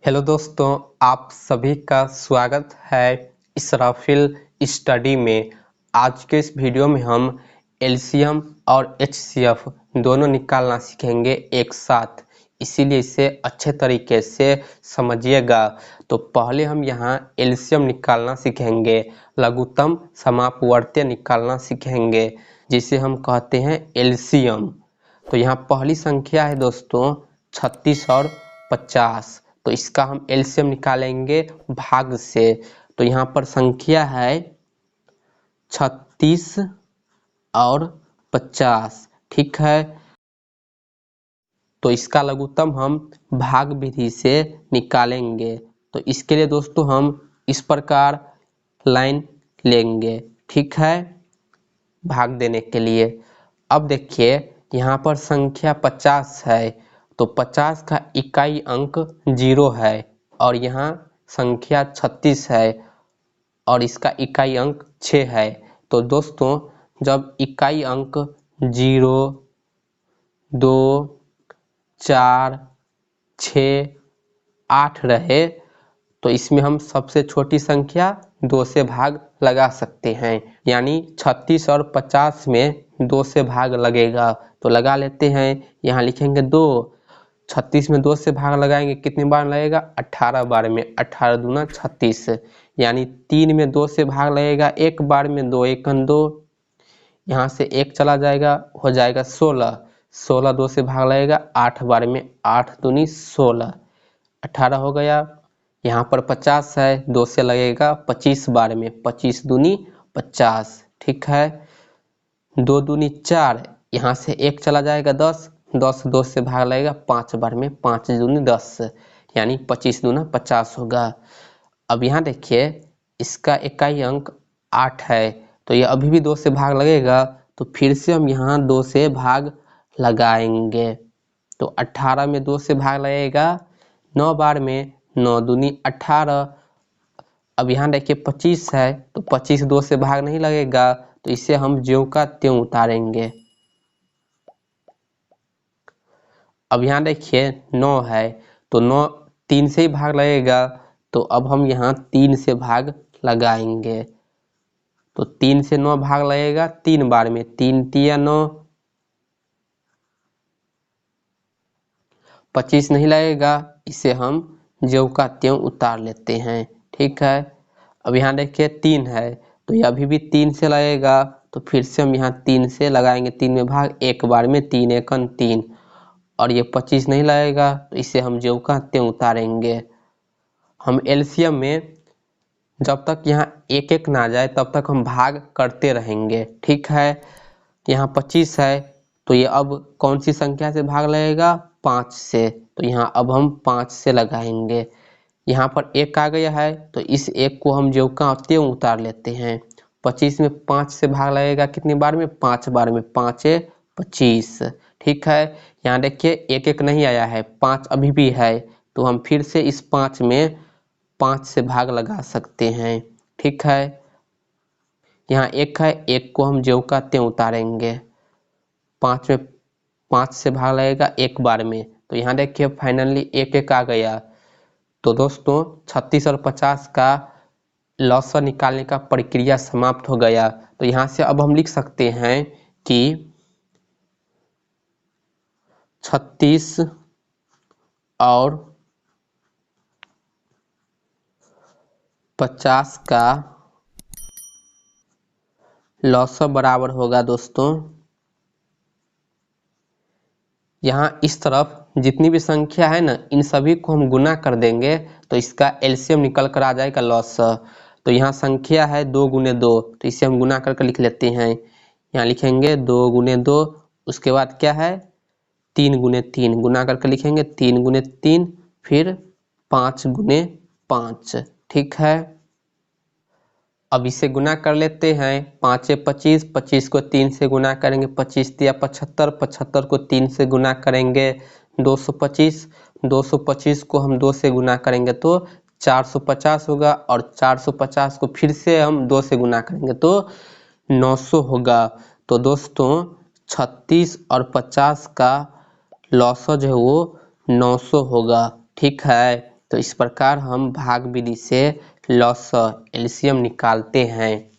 Hello दोस्तों, आप सभी का स्वागत है इसराफिल स्टडी में। आज के इस वीडियो में हम एलसीएम और एचसीएफ दोनों निकालना सीखेंगे एक साथ, इसीलिए इसे अच्छे तरीके से समझिएगा। तो पहले हम यहाँ एलसीएम निकालना सीखेंगे, लघुत्तम समापवर्तीय निकालना सीखेंगे, जिसे हम कहते हैं एलसीएम। तो यहाँ पहली संख्या है दोस्तों 36 और 50। तो इसका हम एलसीएम निकालेंगे भाग से। तो यहाँ पर संख्या है 36 और 50, ठीक है। तो इसका लघुत्तम हम भाग विधि से निकालेंगे। तो इसके लिए दोस्तों हम इस प्रकार लाइन लेंगे, ठीक है, भाग देने के लिए। अब देखिए यहाँ पर संख्या 50 है, तो 50 का इकाई अंक 0 है, और यहाँ संख्या 36 है और इसका इकाई अंक 6 है। तो दोस्तों जब इकाई अंक 0, 2, 4, 6, 8 रहे तो इसमें हम सबसे छोटी संख्या 2 से भाग लगा सकते हैं, यानी 36 और 50 में 2 से भाग लगेगा। तो लगा लेते हैं, यहाँ लिखेंगे 2। 36 में 2 से भाग लगाएंगे, कितनी बार लगेगा? 18 बार में। 18 दूना 36, यानी 3 में 2 से भाग लगेगा, एक बार में 2 एकन 2, यहाँ से 1 चला जाएगा, हो जाएगा 16। 16 2 से भाग लगेगा 8 बार में, 8 दूनी 16, 18 हो गया। यहाँ पर 50 है, 2 से लगेगा 25 बार में, 25 दूनी 50, ठीक है। 2 दूनी 4, यहाँ से 1 चला जाएगा 10, 10 2 से भाग लगेगा 5 बार में, 5 दूनी 10, यानी 25 दूना 50 होगा। अब यहाँ देखिए इसका इकाई अंक 8 है, तो ये अभी भी 2 से भाग लगेगा, तो फिर से हम यहाँ 2 से भाग लगाएंगे। तो 18 में 2 से भाग लगेगा 9 बार में, 9 दूनी 18। अब यहाँ देखिए 25 है, तो 25 2 से भाग नहीं लगेगा, तो इसे हम ज्यों का त्यों उतारेंगे। अब यहाँ देखिए 9 है, तो 9 3 से ही भाग लगेगा, तो अब हम यहाँ 3 से भाग लगाएंगे। तो 3 से 9 भाग लगेगा 3 बार में, 3 तिया 9, 25 नहीं लगेगा, इसे हम ज्यों का त्यों उतार लेते हैं, ठीक है। अब यहाँ देखिए 3 है, तो ये अभी भी 3 से लगेगा, तो फिर से हम यहाँ 3 से लगाएंगे, 3 में भाग, एक बार में 3 एकन 3, और ये 25 नहीं लगेगा, तो इसे हम ज्यों का त्यों उतारेंगे। हम एलसीएम में जब तक यहाँ 1 1 ना जाए तब तक हम भाग करते रहेंगे, ठीक है। यहाँ 25 है, तो ये अब कौन सी संख्या से भाग लगेगा? 5 से। तो यहाँ अब हम 5 से लगाएंगे। यहाँ पर 1 आ गया है, तो इस 1 को हम ज्यों का त्यों उतार लेते हैं। 25 में 5 से भाग लगेगा कितनी बार में? 5 बार में, 5 25, ठीक है। यहाँ देखिए 1 1 नहीं आया है, 5 अभी भी है, तो हम फिर से इस 5 में 5 से भाग लगा सकते हैं, ठीक है। यहाँ 1 है, 1 को हम ज्यों का त्यों उतारेंगे। 5 में 5 से भाग लगेगा एक बार में, तो यहाँ देखिए फाइनली 1 1 आ गया। तो दोस्तों 36 और 50 का लॉसर निकालने का प्रक्रिया समाप्त हो गया। तो यहाँ से अब हम लिख सकते हैं कि 36 और 50 का लॉसर बराबर होगा दोस्तों, यहाँ इस तरफ जितनी भी संख्या है ना, इन सभी को हम गुना कर देंगे, तो इसका एलसीएम निकल कर आ जाएगा लॉसर। तो यहाँ संख्या है 2 गुने 2, तो इसे हम गुना करके लिख लेते हैं। यहाँ लिखेंगे 2 गुने 2, उसके बाद क्या है 3 गुने 3, गुना करके लिखेंगे 3 गुने 3, फिर 5 गुने 5, ठीक है। अब इसे गुना कर लेते हैं, 5 25, 25 को 3 से गुना करेंगे, 25 तिया 75, 75 को 3 से गुना करेंगे 225, 225 को हम 2 से गुना करेंगे तो 450 होगा, और 450 को फिर से हम 2 से गुना करेंगे तो 900 होगा। तो दोस्तों 36 और 50 का लॉसर जो है वो 900 होगा, ठीक है। तो इस प्रकार हम भाग विधि से लॉसर एलसीएम निकालते हैं।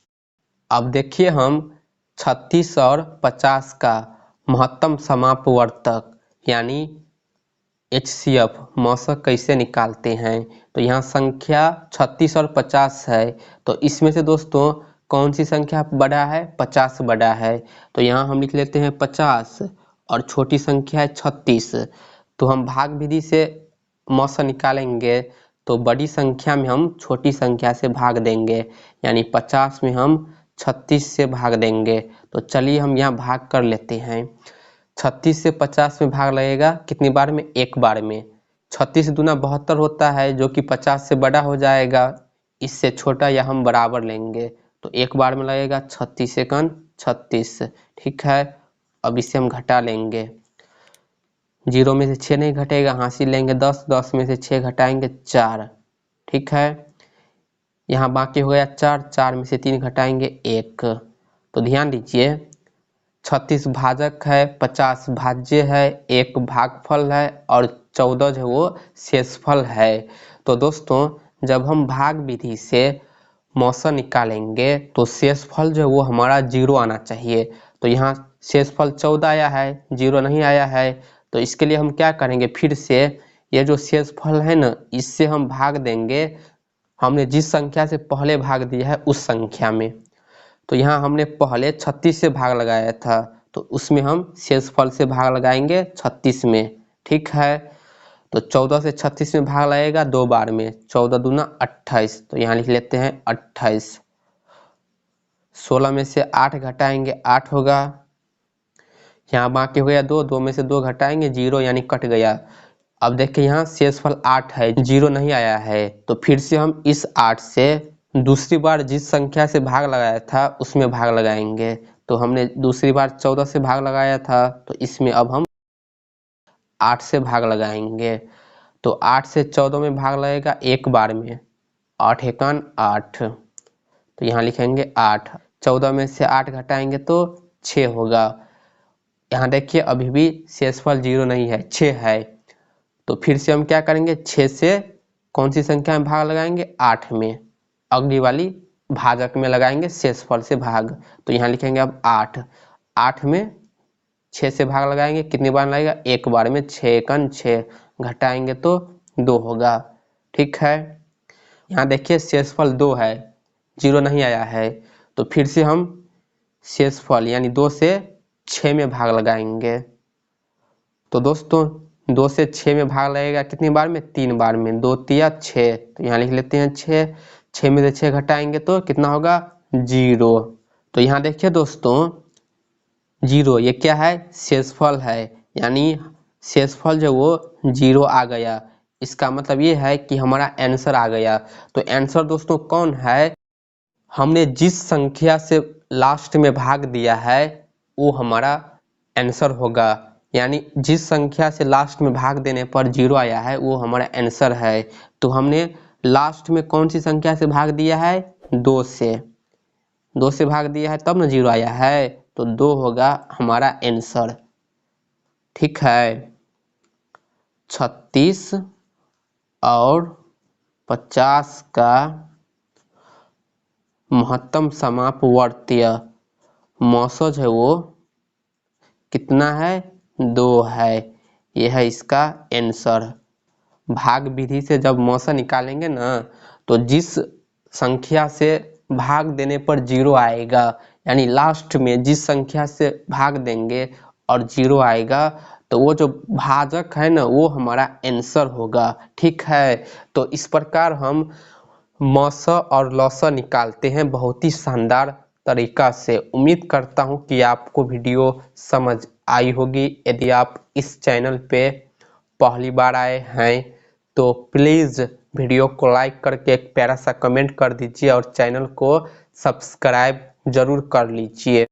अब देखिए हम 36 और 50 का महत्तम समापवर्तक यानी HCF मौसक कैसे निकालते हैं। तो यहाँ संख्या 36 और 50 है, तो इसमें से दोस्तों कौन सी संख्या बड़ा है, 50 बड़ा है। तो यहाँ हम लिख लेते हैं 50 और छोटी संख्या है 36। तो हम भाग विधि से मौसक निकालेंगे तो बड़ी संख्या में हम छोटी संख्या से भाग देंगे, यानी 50 में हम 36 से भाग देंगे। तो चलिए हम यहाँ भाग कर लेते हैं। 36 से 50 में भाग लगेगा कितनी बार में, एक बार में। 36 दूना 72 होता है जो कि 50 से बड़ा हो जाएगा, इससे छोटा या हम बराबर लेंगे। तो एक बार में लगेगा 36 एकन 36, ठीक है। अब इसे हम घटा लेंगे, 0 में से 6 नहीं घटेगा, हासिल लेंगे 10, 10 में से 6 घटाएंगे 4, ठीक है। यहाँ बाकी हो गया 4, 4 में से 3 घटाएंगे 1। तो ध्यान दीजिए 36 भाजक है, 50 भाज्य है, 1 भागफल है और 14 जो है वो शेषफल है। तो दोस्तों जब हम भाग विधि से मौसक निकालेंगे तो शेषफल जो है वो हमारा 0 आना चाहिए। तो यहाँ शेषफल 14 आया है, 0 नहीं आया है। तो इसके लिए हम क्या करेंगे, फिर से ये जो शेषफल है ना, इससे हम भाग देंगे हमने जिस संख्या से पहले भाग दिया है उस संख्या में। तो यहाँ हमने पहले 36 से भाग लगाया था, तो उसमें हम शेषफल से भाग लगाएंगे 36 में, ठीक है। तो 14 से 36 में भाग लगेगा 2 बार में, 14 दूना 28। तो यहाँ लिख लेते हैं 28। 16 में से 8 घटाएंगे 8 होगा, यहाँ बाकी हो गया 2, 2 में से 2 घटाएंगे 0 यानी कट गया। अब देखिए यहाँ शेषफल 8 है, 0 नहीं आया है। तो फिर से हम इस 8 से दूसरी बार जिस संख्या से भाग लगाया था उसमें भाग लगाएंगे। तो हमने दूसरी बार 14 से भाग लगाया था, तो इसमें अब हम 8 से भाग लगाएंगे। तो 8 से 14 में भाग लगेगा एक बार में, 8 एकन 8। तो यहाँ लिखेंगे 8, 14 में से 8 घटाएंगे तो 6 होगा। यहाँ देखिए अभी भी शेषफल 0 नहीं है, 6 है। तो फिर से हम क्या करेंगे, 6 से कौन सी संख्या में भाग लगाएंगे, 8 में, अगली वाली भाजक में लगाएंगे शेषफल से भाग। तो यहाँ लिखेंगे अब 8, 8 में 6 से भाग लगाएंगे, कितनी बार लगेगा, एक बार में, 6 एकन 6, घटाएंगे तो 2 होगा, ठीक है। यहाँ देखिए शेषफल 2 है, 0 नहीं आया है। तो फिर से हम शेषफल यानी 2 से 6 में भाग लगाएंगे। तो दोस्तों 2 से 6 में भाग लगेगा कितनी बार में, 3 बार में, 2 तिया 6। तो यहाँ लिख लेते हैं 6, 6 में से 6 घटाएंगे तो कितना होगा, 0। तो यहाँ देखिए दोस्तों 0 ये क्या है, शेषफल है, यानी शेषफल जो वो 0 आ गया। इसका मतलब ये है कि हमारा आंसर आ गया। तो आंसर दोस्तों कौन है, हमने जिस संख्या से लास्ट में भाग दिया है वो हमारा आंसर होगा। यानी जिस संख्या से लास्ट में भाग देने पर 0 आया है वो हमारा आंसर है। तो हमने लास्ट में कौन सी संख्या से भाग दिया है, 2 से, 2 से भाग दिया है तब ना 0 आया है। तो 2 होगा हमारा आंसर, ठीक है। 36 और 50 का महत्तम समापवर्तीय मौसक है वो कितना है, 2 है। यह है इसका आंसर। भाग विधि से जब मौसक निकालेंगे ना, तो जिस संख्या से भाग देने पर 0 आएगा, यानी लास्ट में जिस संख्या से भाग देंगे और 0 आएगा, तो वो जो भाजक है ना वो हमारा आंसर होगा, ठीक है। तो इस प्रकार हम मौसक और लौसक निकालते हैं बहुत ही शानदार तरीका से। उम्मीद करता हूँ कि आपको वीडियो समझ आई होगी। यदि आप इस चैनल पे पहली बार आए हैं तो प्लीज़ वीडियो को लाइक करके एक प्यारा सा कमेंट कर दीजिए और चैनल को सब्सक्राइब जरूर कर लीजिए।